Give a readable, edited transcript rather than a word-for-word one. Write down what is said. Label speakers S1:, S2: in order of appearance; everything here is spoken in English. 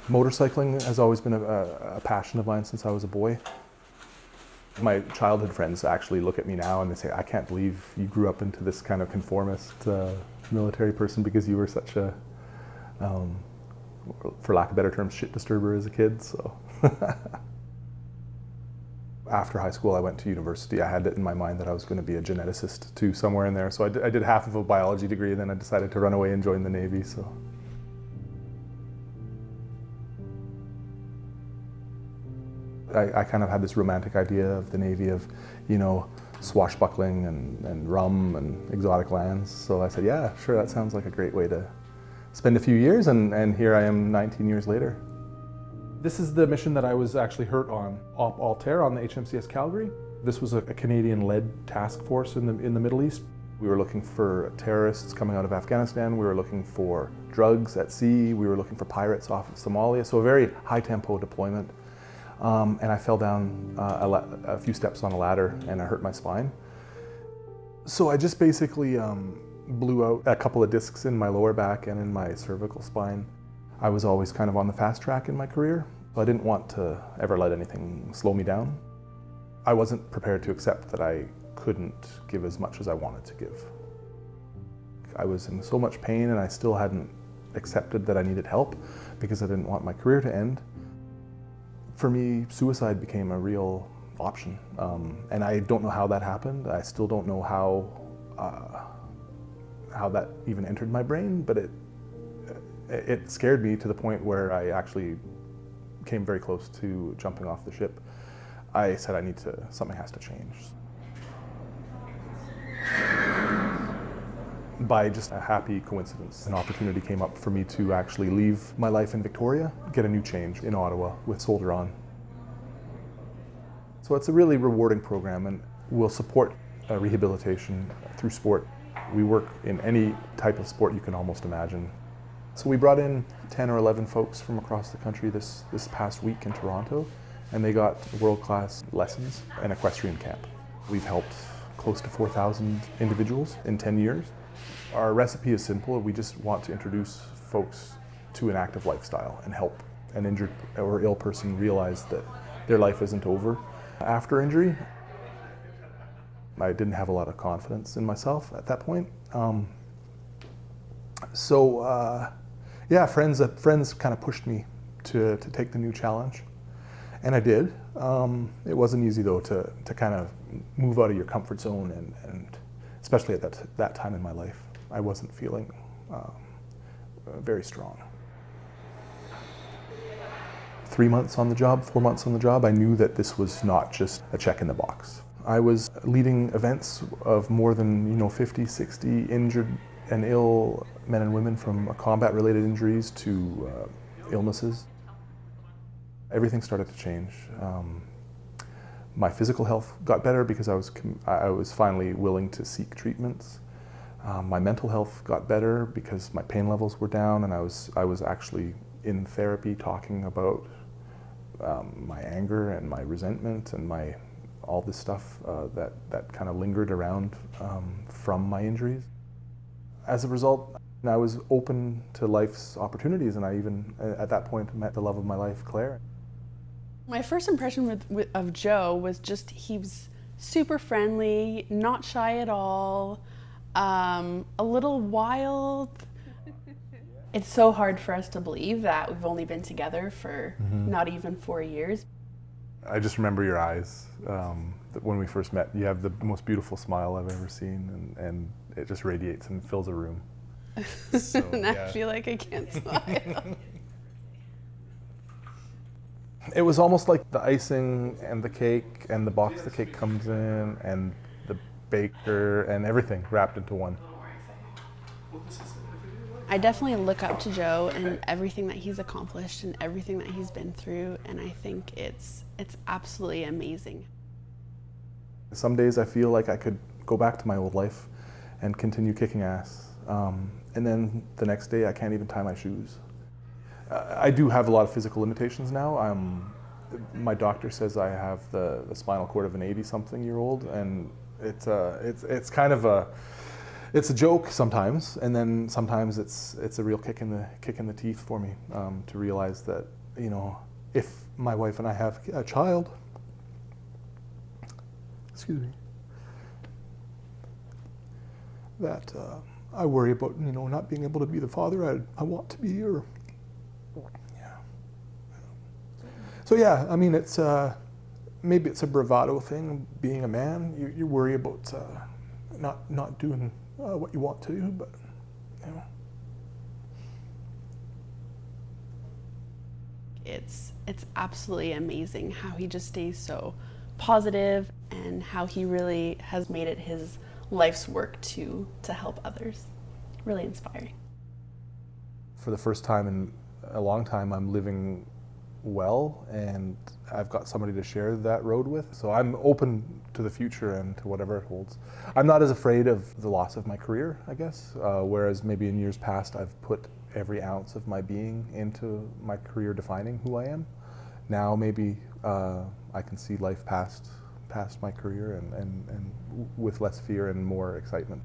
S1: Motorcycling has always been a passion of mine since I was a boy. My childhood friends actually look at me now and they say, I can't believe you grew up into this kind of conformist military person because you were such a, for lack of better terms, shit disturber as a kid. So. After high school, I went to university. I had it in my mind that I was going to be a geneticist too, somewhere in there. So I did half of a biology degree, and then I decided to run away and join the Navy. So. I kind of had this romantic idea of the Navy of, you know, swashbuckling and rum and exotic lands. So I said, yeah, sure, that sounds like a great way to spend a few years, and here I am 19 years later. This is the mission that I was actually hurt on, Op Altair on the HMCS Calgary. This was a Canadian-led task force in the Middle East. We were looking for terrorists coming out of Afghanistan. We were looking for drugs at sea. We were looking for pirates off of Somalia. So a very high-tempo deployment. And I fell down a few steps on a ladder and I hurt my spine. So I just basically blew out a couple of discs in my lower back and in my cervical spine. I was always kind of on the fast track in my career. I didn't want to ever let anything slow me down. I wasn't prepared to accept that I couldn't give as much as I wanted to give. I was in so much pain and I still hadn't accepted that I needed help because I didn't want my career to end. For me, suicide became a real option, and I don't know how that happened. I still don't know how that even entered my brain, but it scared me to the point where I actually came very close to jumping off the ship. I said, something has to change. By just a happy coincidence, an opportunity came up for me to actually leave my life in Victoria, get a new change in Ottawa with Soldier On. So it's a really rewarding program, and we'll support rehabilitation through sport. We work in any type of sport you can almost imagine. So we brought in 10 or 11 folks from across the country this past week in Toronto, and they got world-class lessons and equestrian camp. We've helped close to 4,000 individuals in 10 years. Our recipe is simple. We just want to introduce folks to an active lifestyle and help an injured or ill person realize that their life isn't over after injury. I didn't have a lot of confidence in myself at that point. Yeah, friends kind of pushed me to take the new challenge, and I did. It wasn't easy though to kind of move out of your comfort zone, and especially at that time in my life, I wasn't feeling very strong. 3 months on the job, 4 months on the job, I knew that this was not just a check in the box. I was leading events of more than 50, 60 injured and ill men and women, from combat-related injuries to illnesses. Everything started to change. My physical health got better because I was finally willing to seek treatments. My mental health got better because my pain levels were down, and I was actually in therapy talking about my anger and my resentment and all this stuff that kind of lingered around from my injuries. As a result, I was open to life's opportunities, and I even, at that point, met the love of my life, Claire.
S2: My first impression of Joe was just he was super friendly, not shy at all, a little wild. It's so hard for us to believe that we've only been together for not even 4 years.
S1: I just remember your eyes when we first met. You have the most beautiful smile I've ever seen, and it just radiates and fills a room. So,
S2: and I feel like I can't smile.
S1: It was almost like the icing and the cake and the box the cake comes in and the baker and everything wrapped into one.
S2: I definitely look up to Joe and everything that he's accomplished and everything that he's been through, and I think it's absolutely amazing.
S1: Some days I feel like I could go back to my old life and continue kicking ass, and then the next day I can't even tie my shoes. I do have a lot of physical limitations now. My doctor says I have the spinal cord of an 80-something-year-old, and it's kind of it's a joke sometimes, and then sometimes it's a real kick in the teeth for me, to realize that, you know, if my wife and I have a child, excuse me, that I worry about, you know, not being able to be the father I want to be, or yeah. So yeah, I mean, it's maybe it's a bravado thing, being a man. You worry about not doing what you want to, but you know.
S2: It's absolutely amazing how he just stays so positive, and how he really has made it his life's work to help others. Really inspiring.
S1: For the first time in a long time, I'm living well, and I've got somebody to share that road with. So I'm open to the future and to whatever it holds. I'm not as afraid of the loss of my career, I guess, whereas maybe in years past I've put every ounce of my being into my career defining who I am. Now maybe I can see life past my career, and with less fear and more excitement.